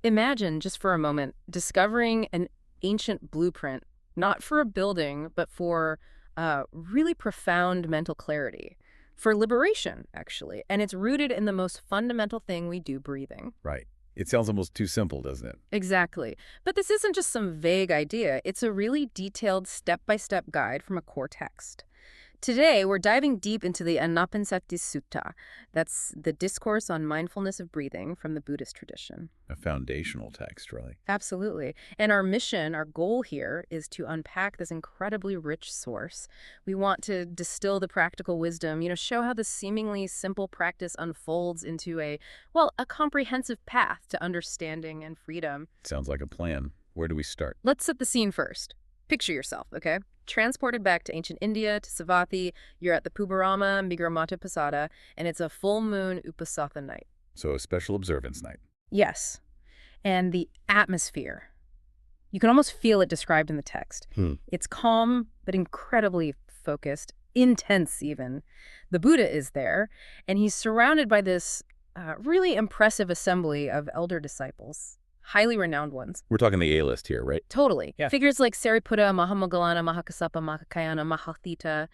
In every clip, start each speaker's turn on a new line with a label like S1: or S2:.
S1: Imagine, just for a moment, discovering an ancient blueprint, not for a building, but for really profound mental clarity, for liberation, actually. And it's rooted in the most fundamental thing we do, breathing.
S2: Right. It sounds almost too simple, doesn't it?
S1: Exactly. But this isn't just some vague idea. It's a really detailed step-by-step guide from a core text. Today, we're diving deep into the Ānāpānasatisuttaṃ. That's the discourse on mindfulness of breathing from the Buddhist tradition.
S2: A foundational text, really.
S1: Absolutely. And our mission, our goal here is to unpack this incredibly rich source. We want to distill the practical wisdom, show how this seemingly simple practice unfolds into a comprehensive path to understanding and freedom.
S2: Sounds like a plan. Where do we start?
S1: Let's set the scene first. Picture yourself, okay? Transported back to ancient India, to Sāvatthī. You're at the Pubarama Migramata Pasada, and it's a full moon Upasatha night.
S2: So a special observance night.
S1: Yes. And the atmosphere, you can almost feel it described in the text. It's calm, but incredibly focused, intense even. The Buddha is there, and he's surrounded by this really impressive assembly of elder disciples. Highly renowned ones.
S2: We're talking the A-list here, right?
S1: Totally.
S2: Yeah.
S1: Figures like Sariputta, Mahamoggallana, Mahakassapa, Mahakayana, Mahathita,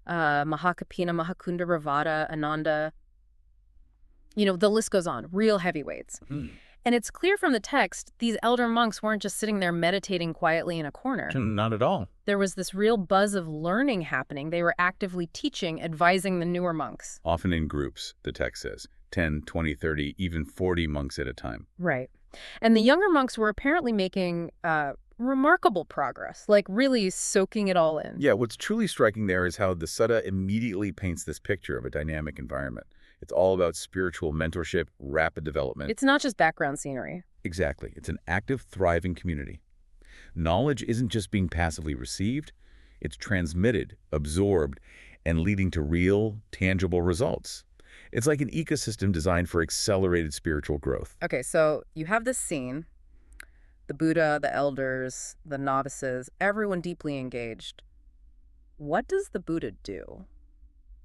S1: Mahakapina, Mahakunda, Ravada, Ananda. The list goes on. Real heavyweights. And it's clear from the text, these elder monks weren't just sitting there meditating quietly in a corner.
S2: Not at all.
S1: There was this real buzz of learning happening. They were actively teaching, advising the newer monks.
S2: Often in groups, the text says. 10, 20, 30, even 40 monks at a time.
S1: Right. And the younger monks were apparently making remarkable progress, like really soaking it all in.
S2: Yeah, what's truly striking there is how the sutta immediately paints this picture of a dynamic environment. It's all about spiritual mentorship, rapid development.
S1: It's not just background scenery.
S2: Exactly. It's an active, thriving community. Knowledge isn't just being passively received, it's transmitted, absorbed, and leading to real, tangible results. It's like an ecosystem designed for accelerated spiritual growth.
S1: Okay, so you have this scene, the Buddha, the elders, the novices, everyone deeply engaged. What does the Buddha do?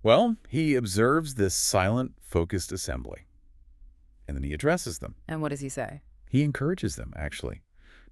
S2: Well, he observes this silent, focused assembly, and then he addresses them.
S1: And what does he say?
S2: He encourages them, actually.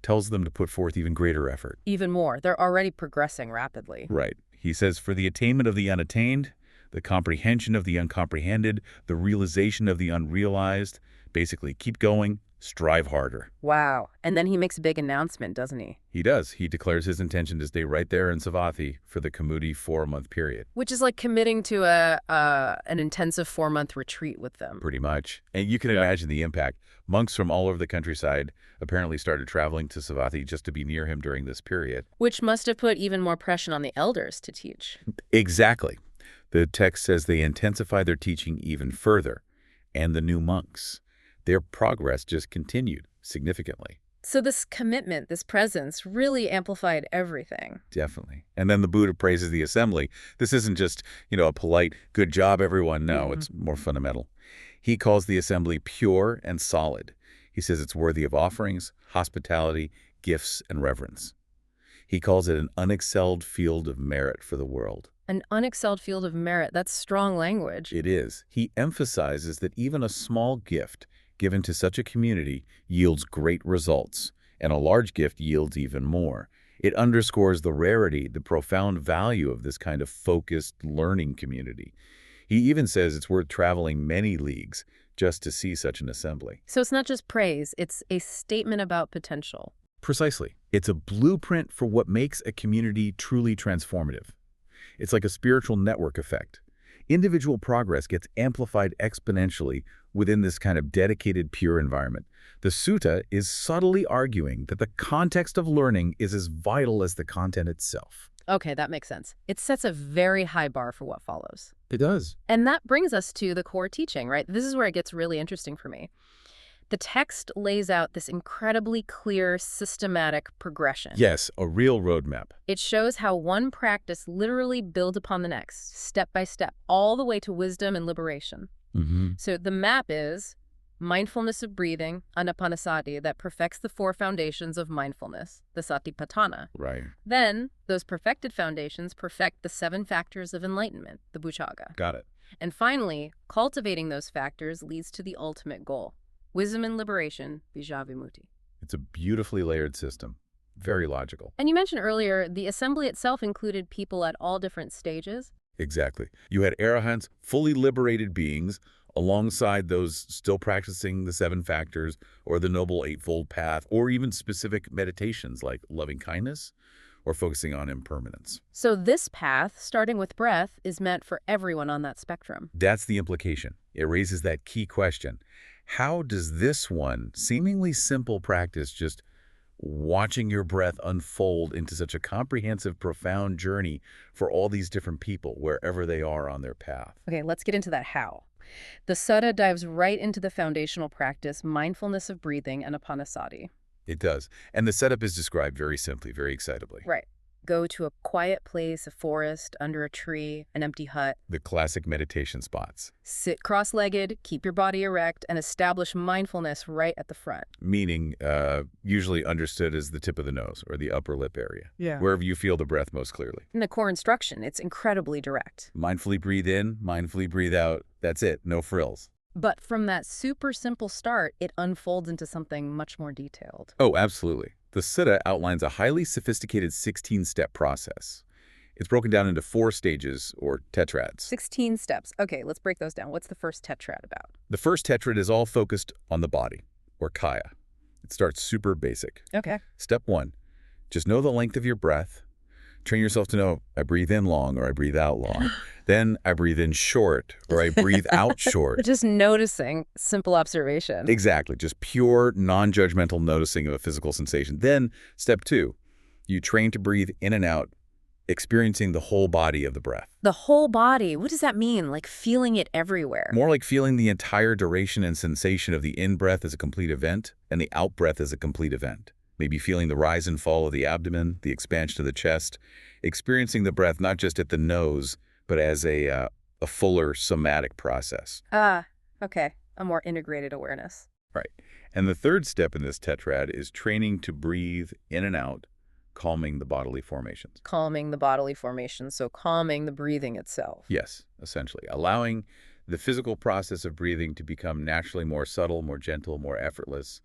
S2: Tells them to put forth even greater effort.
S1: Even more. They're already progressing rapidly.
S2: Right. He says, for the attainment of the unattained, the comprehension of the uncomprehended, the realization of the unrealized, basically keep going, strive harder.
S1: Wow. And then he makes a big announcement, doesn't he?
S2: He does. He declares his intention to stay right there in Sāvatthī for the Kamudi 4-month period.
S1: Which is like committing to an intensive 4-month retreat with them.
S2: Pretty much. And you can imagine the impact. Monks from all over the countryside apparently started traveling to Sāvatthī just to be near him during this period.
S1: Which must have put even more pressure on the elders to teach.
S2: Exactly. The text says they intensify their teaching even further. And the new monks, their progress just continued significantly.
S1: So this commitment, this presence, really amplified everything.
S2: Definitely. And then the Buddha praises the assembly. This isn't just, a polite, good job, everyone. No, It's more fundamental. He calls the assembly pure and solid. He says it's worthy of offerings, hospitality, gifts, and reverence. He calls it an unexcelled field of merit for the world.
S1: An unexcelled field of merit. That's strong language.
S2: It is. He emphasizes that even a small gift given to such a community yields great results, and a large gift yields even more. It underscores the rarity, the profound value of this kind of focused learning community. He even says it's worth traveling many leagues just to see such an assembly.
S1: So it's not just praise, it's a statement about potential.
S2: Precisely. It's a blueprint for what makes a community truly transformative. It's like a spiritual network effect. Individual progress gets amplified exponentially within this kind of dedicated, pure environment. The sutta is subtly arguing that the context of learning is as vital as the content itself.
S1: Okay, that makes sense. It sets a very high bar for what follows.
S2: It does.
S1: And that brings us to the core teaching, right? This is where it gets really interesting for me. The text lays out this incredibly clear, systematic progression.
S2: Yes, a real roadmap.
S1: It shows how one practice literally builds upon the next, step by step, all the way to wisdom and liberation. So the map is mindfulness of breathing, Ānāpānasati, that perfects the 4 foundations of mindfulness, the Satipatthana.
S2: Right.
S1: Then, those perfected foundations perfect the 7 factors of enlightenment, the Buddhagga.
S2: Got it.
S1: And finally, cultivating those factors leads to the ultimate goal, Wisdom and liberation, Bija-vimutti.
S2: It's a beautifully layered system. Very logical.
S1: And you mentioned earlier, the assembly itself included people at all different stages.
S2: Exactly. You had arahants, fully liberated beings, alongside those still practicing the 7 factors or the Noble Eightfold Path, or even specific meditations like loving kindness or focusing on impermanence.
S1: So this path, starting with breath, is meant for everyone on that spectrum.
S2: That's the implication. It raises that key question. How does this one seemingly simple practice, just watching your breath unfold into such a comprehensive, profound journey for all these different people, wherever they are on their path?
S1: Okay, let's get into that how. The sutta dives right into the foundational practice, mindfulness of breathing, and Anapanasati.
S2: It does. And the setup is described very simply, very excitably.
S1: Right. Go to a quiet place, a forest, under a tree, an empty hut.
S2: The classic meditation spots.
S1: Sit cross-legged, keep your body erect, and establish mindfulness right at the front.
S2: Meaning, usually understood as the tip of the nose or the upper lip area.
S1: Yeah.
S2: Wherever you feel the breath most clearly.
S1: In the core instruction, it's incredibly direct.
S2: Mindfully breathe in, mindfully breathe out. That's it. No frills.
S1: But from that super simple start, it unfolds into something much more detailed.
S2: Oh, absolutely. The sutta outlines a highly sophisticated 16-step process. It's broken down into 4 stages, or tetrads.
S1: 16 steps. Okay, let's break those down. What's the first tetrad about?
S2: The first tetrad is all focused on the body, or kaya. It starts super basic.
S1: Okay.
S2: Step 1, just know the length of your breath. Train yourself to know, I breathe in long or I breathe out long. Then I breathe in short or I breathe out short.
S1: Just noticing, simple observation.
S2: Exactly. Just pure, non-judgmental noticing of a physical sensation. Then step 2, you train to breathe in and out, experiencing the whole body of the breath.
S1: The whole body. What does that mean? Like feeling it everywhere?
S2: More like feeling the entire duration and sensation of the in-breath as a complete event and the out-breath as a complete event. Maybe feeling the rise and fall of the abdomen, the expansion of the chest, experiencing the breath not just at the nose, but as a fuller somatic process.
S1: Okay. A more integrated awareness.
S2: Right. And the third step in this tetrad is training to breathe in and out, calming the bodily formations.
S1: Calming the bodily formations, so calming the breathing itself.
S2: Yes, essentially. Allowing the physical process of breathing to become naturally more subtle, more gentle, more effortless,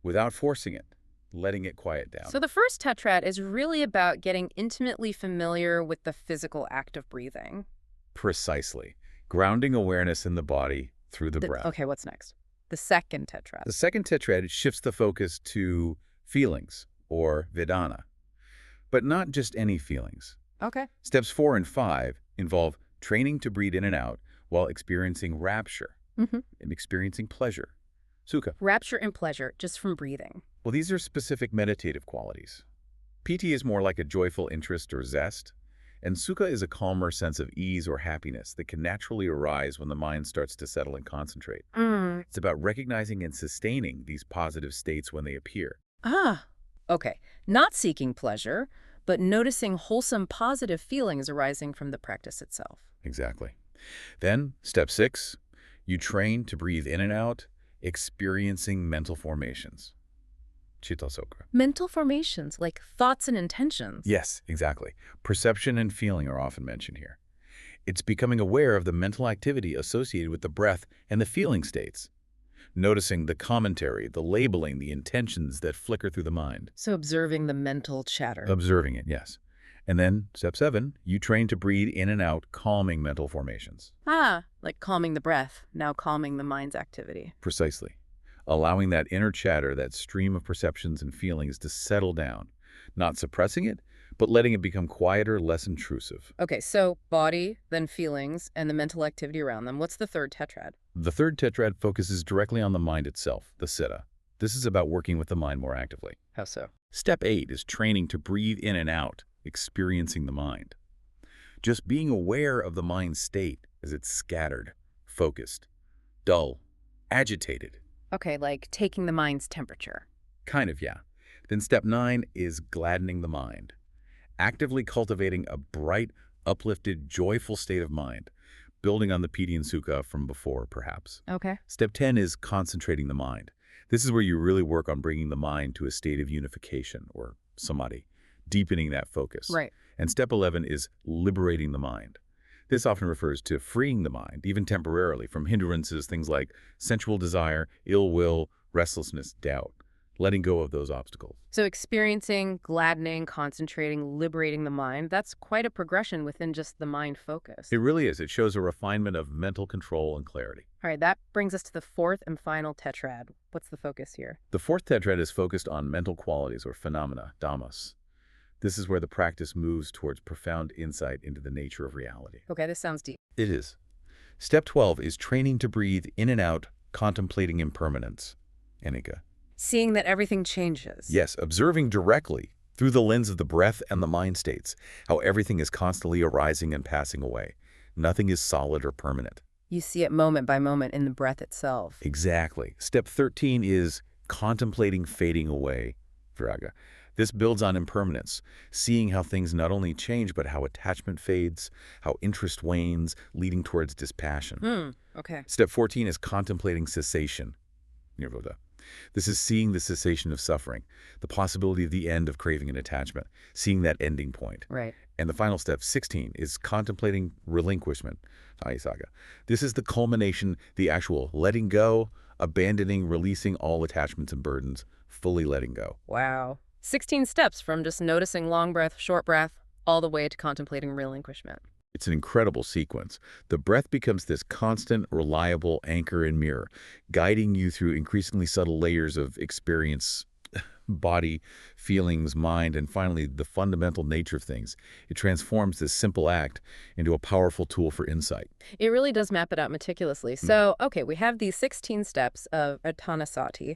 S2: without forcing it. Letting it quiet down.
S1: So the first tetrad is really about getting intimately familiar with the physical act of breathing.
S2: Precisely. Grounding awareness in the body through the breath.
S1: Okay, what's next? The second tetrad.
S2: The second tetrad shifts the focus to feelings, or vedana. But not just any feelings.
S1: Okay.
S2: Steps 4 and 5 involve training to breathe in and out while experiencing rapture and experiencing pleasure. Sukha.
S1: Rapture and pleasure just from breathing.
S2: Well, these are specific meditative qualities. Piti is more like a joyful interest or zest, and sukha is a calmer sense of ease or happiness that can naturally arise when the mind starts to settle and concentrate. It's about recognizing and sustaining these positive states when they appear.
S1: Okay. Not seeking pleasure, but noticing wholesome positive feelings arising from the practice itself.
S2: Exactly. Then, step 6, you train to breathe in and out, experiencing mental formations. Chitta Sukha.
S1: Mental formations, like thoughts and intentions.
S2: Yes, exactly. Perception and feeling are often mentioned here. It's becoming aware of the mental activity associated with the breath and the feeling states. Noticing the commentary, the labeling, the intentions that flicker through the mind.
S1: So observing the mental chatter.
S2: Observing it, yes. And then, step 7, you train to breathe in and out, calming mental formations.
S1: Like calming the breath, now calming the mind's activity.
S2: Precisely. Allowing that inner chatter, that stream of perceptions and feelings to settle down. Not suppressing it, but letting it become quieter, less intrusive.
S1: Okay, so body, then feelings, and the mental activity around them. What's the third tetrad?
S2: The third tetrad focuses directly on the mind itself, the citta. This is about working with the mind more actively.
S1: How so?
S2: Step 8 is training to breathe in and out, experiencing the mind. Just being aware of the mind's state as it's scattered, focused, dull, agitated.
S1: Okay, like taking the mind's temperature.
S2: Kind of, yeah. Then step 9 is gladdening the mind. Actively cultivating a bright, uplifted, joyful state of mind, building on the piti and sukha from before, perhaps.
S1: Okay.
S2: Step 10 is concentrating the mind. This is where you really work on bringing the mind to a state of unification, or samadhi, deepening that focus.
S1: Right.
S2: And step 11 is liberating the mind. This often refers to freeing the mind, even temporarily, from hindrances, things like sensual desire, ill will, restlessness, doubt, letting go of those obstacles.
S1: So experiencing, gladdening, concentrating, liberating the mind, that's quite a progression within just the mind focus.
S2: It really is. It shows a refinement of mental control and clarity.
S1: All right, that brings us to the fourth and final tetrad. What's the focus here?
S2: The fourth tetrad is focused on mental qualities or phenomena, dhammas. This is where the practice moves towards profound insight into the nature of reality.
S1: Okay, this sounds deep.
S2: It is. Step 12 is training to breathe in and out, contemplating impermanence. Anicca.
S1: Seeing that everything changes.
S2: Yes, observing directly through the lens of the breath and the mind states, how everything is constantly arising and passing away. Nothing is solid or permanent.
S1: You see it moment by moment in the breath itself.
S2: Exactly. Step 13 is contemplating fading away, viraga. This builds on impermanence, seeing how things not only change, but how attachment fades, how interest wanes, leading towards dispassion.
S1: Okay.
S2: Step 14 is contemplating cessation, nirvana. This is seeing the cessation of suffering, the possibility of the end of craving and attachment, seeing that ending point.
S1: Right.
S2: And the final step, 16, is contemplating relinquishment, Aisaga. This is the culmination, the actual letting go, abandoning, releasing all attachments and burdens, fully letting go.
S1: Wow. 16 steps from just noticing long breath, short breath, all the way to contemplating relinquishment.
S2: It's an incredible sequence. The breath becomes this constant, reliable anchor and mirror, guiding you through increasingly subtle layers of experience, body, feelings, mind, and finally, the fundamental nature of things. It transforms this simple act into a powerful tool for insight.
S1: It really does map it out meticulously. So, okay, we have these 16 steps of Ānāpānasati.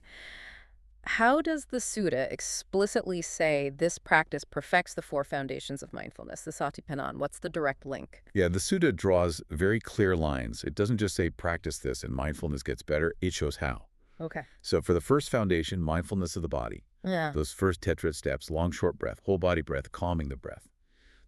S1: How does the sutta explicitly say this practice perfects the four foundations of mindfulness, the Satipatthana? What's the direct link?
S2: Yeah, the sutta draws very clear lines. It doesn't just say practice this and mindfulness gets better. It shows how.
S1: Okay.
S2: So for the first foundation, mindfulness of the body,
S1: Yeah.
S2: those first tetrad steps, long, short breath, whole body breath, calming the breath.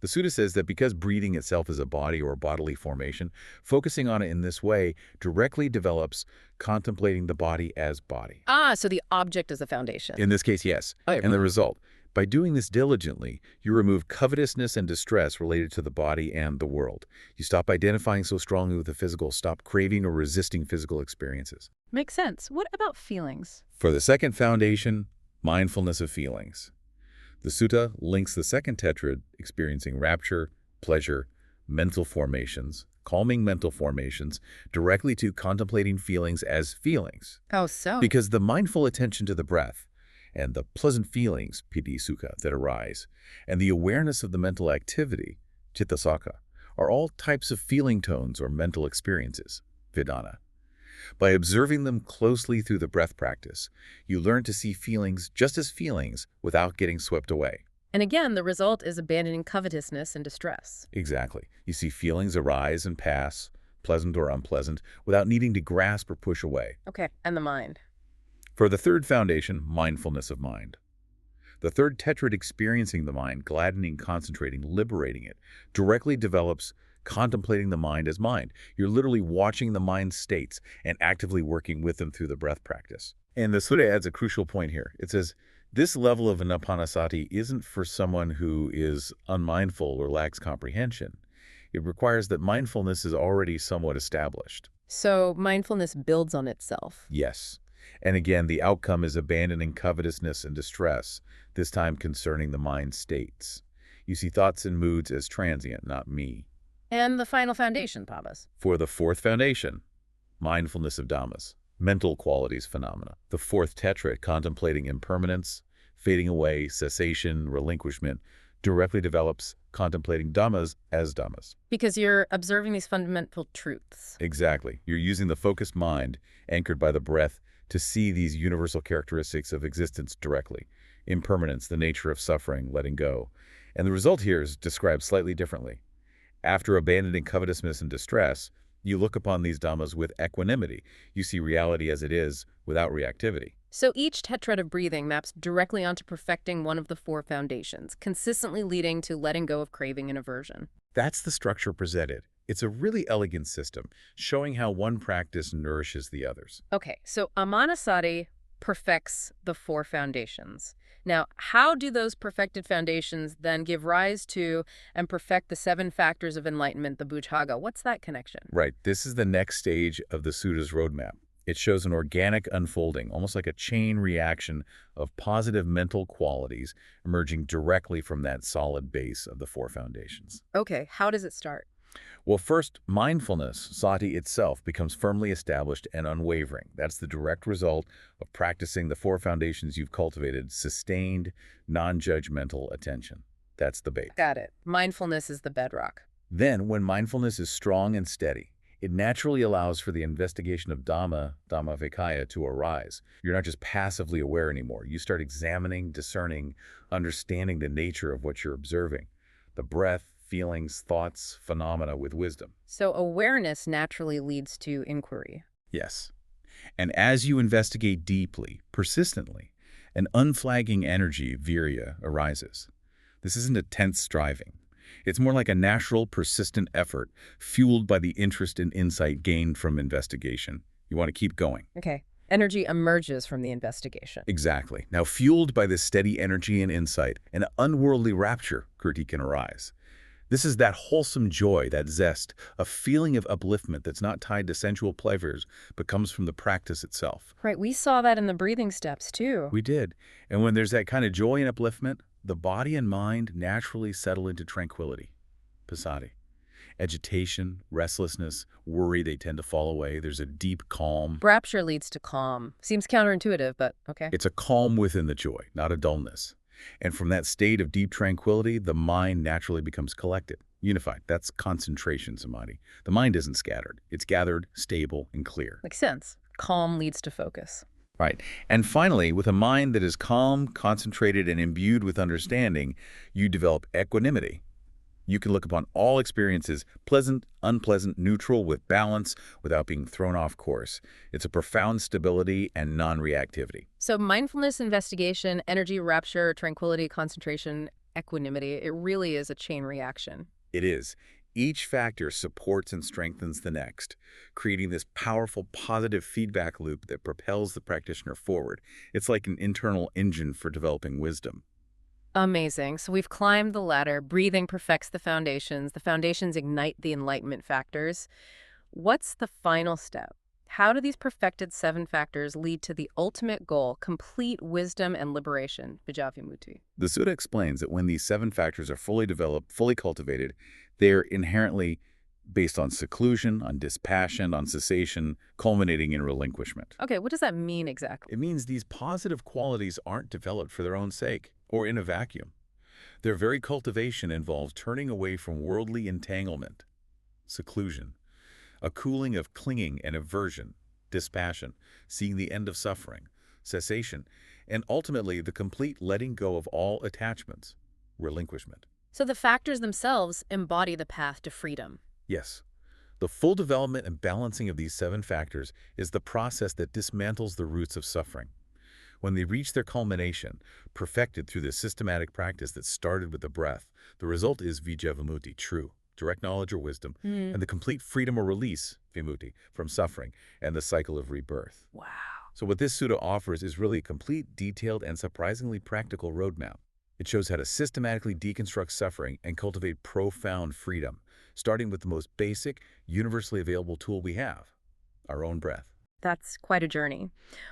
S2: The sutta says that because breathing itself is a body or bodily formation, focusing on it in this way directly develops contemplating the body as body.
S1: So the object is a foundation.
S2: In this case, yes. And the result, by doing this diligently, you remove covetousness and distress related to the body and the world. You stop identifying so strongly with the physical, stop craving or resisting physical experiences.
S1: Makes sense. What about feelings?
S2: For the second foundation, mindfulness of feelings. The sutta links the second tetrad, experiencing rapture, pleasure, mental formations, calming mental formations, directly to contemplating feelings as feelings.
S1: Oh, so?
S2: Because the mindful attention to the breath and the pleasant feelings, piti sukha, that arise, and the awareness of the mental activity, citta sakha, are all types of feeling tones or mental experiences, vedana. By observing them closely through the breath practice, you learn to see feelings just as feelings without getting swept away.
S1: And again, the result is abandoning covetousness and distress.
S2: Exactly. You see feelings arise and pass, pleasant or unpleasant, without needing to grasp or push away.
S1: Okay, and the mind.
S2: For the third foundation, mindfulness of mind. The third tetrad, experiencing the mind, gladdening, concentrating, liberating it, directly develops contemplating the mind as mind. You're literally watching the mind states and actively working with them through the breath practice. And the sutta adds a crucial point here. It says, this level of Anapanasati isn't for someone who is unmindful or lacks comprehension. It requires that mindfulness is already somewhat established.
S1: So mindfulness builds on itself.
S2: Yes. And again, the outcome is abandoning covetousness and distress, this time concerning the mind states. You see thoughts and moods as transient, not me.
S1: And the final foundation, Pavas.
S2: For the fourth foundation, mindfulness of dhammas, mental qualities phenomena. The fourth tetrad, contemplating impermanence, fading away, cessation, relinquishment, directly develops contemplating dhammas as dhammas.
S1: Because you're observing these fundamental truths.
S2: Exactly. You're using the focused mind, anchored by the breath, to see these universal characteristics of existence directly. Impermanence, the nature of suffering, letting go. And the result here is described slightly differently. After abandoning covetousness and distress, you look upon these dhammas with equanimity. You see reality as it is, without reactivity.
S1: So each tetrad of breathing maps directly onto perfecting one of the four foundations, consistently leading to letting go of craving and aversion.
S2: That's the structure presented. It's a really elegant system, showing how one practice nourishes the others.
S1: Okay, so Ānāpānasati, perfects the four foundations. Now, how do those perfected foundations then give rise to and perfect the seven factors of enlightenment, the Bhujaga? What's that connection?
S2: Right. This is the next stage of the Suta's roadmap. It shows an organic unfolding, almost like a chain reaction of positive mental qualities emerging directly from that solid base of the four foundations.
S1: Okay, how does it start?
S2: Well, first, mindfulness, sati itself, becomes firmly established and unwavering. That's the direct result of practicing the four foundations you've cultivated: sustained, non-judgmental attention. That's the base.
S1: Got it. Mindfulness is the bedrock.
S2: Then, when mindfulness is strong and steady, it naturally allows for the investigation of Dhamma-Vicaya to arise. You're not just passively aware anymore. You start examining, discerning, understanding the nature of what you're observing, the breath, feelings, thoughts, phenomena with wisdom.
S1: So awareness naturally leads to inquiry.
S2: Yes. And as you investigate deeply, persistently, an unflagging energy, virya, arises. This isn't a tense striving. It's more like a natural, persistent effort fueled by the interest and insight gained from investigation. You want to keep going.
S1: Okay. Energy emerges from the investigation.
S2: Exactly. Now, fueled by this steady energy and insight, an unworldly rapture, Kirti, can arise. This is that wholesome joy, that zest, a feeling of upliftment that's not tied to sensual pleasures, but comes from the practice itself.
S1: Right, we saw that in the breathing steps, too.
S2: We did. And when there's that kind of joy and upliftment, the body and mind naturally settle into tranquility, passaddhi. Agitation, restlessness, worry, they tend to fall away. There's a deep calm.
S1: Rapture leads to calm. Seems counterintuitive, but okay.
S2: It's a calm within the joy, not a dullness. And from that state of deep tranquility, the mind naturally becomes collected, unified. That's concentration samadhi. The mind isn't scattered. It's gathered, stable, and clear.
S1: Makes sense. Calm leads to focus.
S2: Right. And finally, with a mind that is calm, concentrated, and imbued with understanding, you develop equanimity. You can look upon all experiences, pleasant, unpleasant, neutral, with balance, without being thrown off course. It's a profound stability and non-reactivity.
S1: So mindfulness, investigation, energy, rapture, tranquility, concentration, equanimity, it really is a chain reaction.
S2: It is. Each factor supports and strengthens the next, creating this powerful positive feedback loop that propels the practitioner forward. It's like an internal engine for developing wisdom.
S1: Amazing. So we've climbed the ladder. Breathing perfects the foundations. The foundations ignite the enlightenment factors. What's the final step? How do these perfected seven factors lead to the ultimate goal, complete wisdom and liberation, Vijayavimukti?
S2: The Sutta explains that when these seven factors are fully developed, fully cultivated, they're inherently based on seclusion, on dispassion, on cessation, culminating in relinquishment.
S1: Okay, what does that mean exactly?
S2: It means these positive qualities aren't developed for their own sake or in a vacuum. Their very cultivation involves turning away from worldly entanglement, seclusion, a cooling of clinging and aversion, dispassion, seeing the end of suffering, cessation, and ultimately the complete letting go of all attachments, relinquishment.
S1: So the factors themselves embody the path to freedom.
S2: Yes. The full development and balancing of these seven factors is the process that dismantles the roots of suffering. When they reach their culmination, perfected through the systematic practice that started with the breath, the result is vijayavimukti, true, direct knowledge or wisdom, and the complete freedom or release, vimukti, from suffering and the cycle of rebirth.
S1: Wow.
S2: So what this sutta offers is really a complete, detailed, and surprisingly practical roadmap. It shows how to systematically deconstruct suffering and cultivate profound freedom, starting with the most basic, universally available tool we have, our own breath.
S1: That's quite a journey.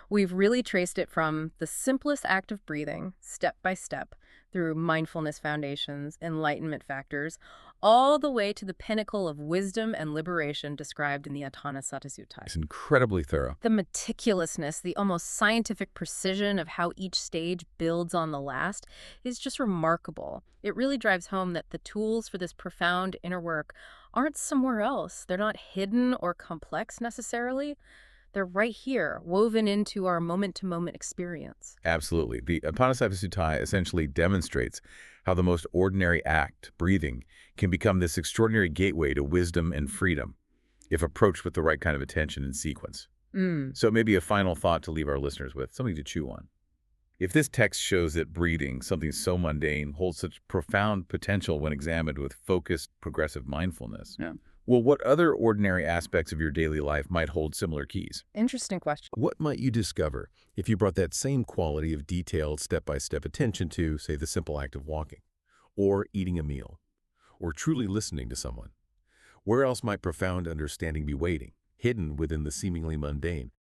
S1: We've really traced it from the simplest act of breathing, step by step, through mindfulness foundations, enlightenment factors, all the way to the pinnacle of wisdom and liberation described in the Ānāpānasatisuttaṃ.
S2: It's incredibly thorough.
S1: The meticulousness, the almost scientific precision of how each stage builds on the last is just remarkable. It really drives home that the tools for this profound inner work aren't somewhere else. They're not hidden or complex necessarily. They're right here, woven into our moment-to-moment experience.
S2: Absolutely. The Ānāpānasatisuttaṃ essentially demonstrates how the most ordinary act, breathing, can become this extraordinary gateway to wisdom and freedom, if approached with the right kind of attention and sequence. So maybe a final thought to leave our listeners with, something to chew on. If this text shows that breathing, something so mundane, holds such profound potential when examined with focused, progressive mindfulness, Well, what other ordinary aspects of your daily life might hold similar keys?
S1: Interesting question.
S3: What might you discover if you brought that same quality of detailed step-by-step attention to, say, the simple act of walking, or eating a meal, or truly listening to someone? Where else might profound understanding be waiting, hidden within the seemingly mundane?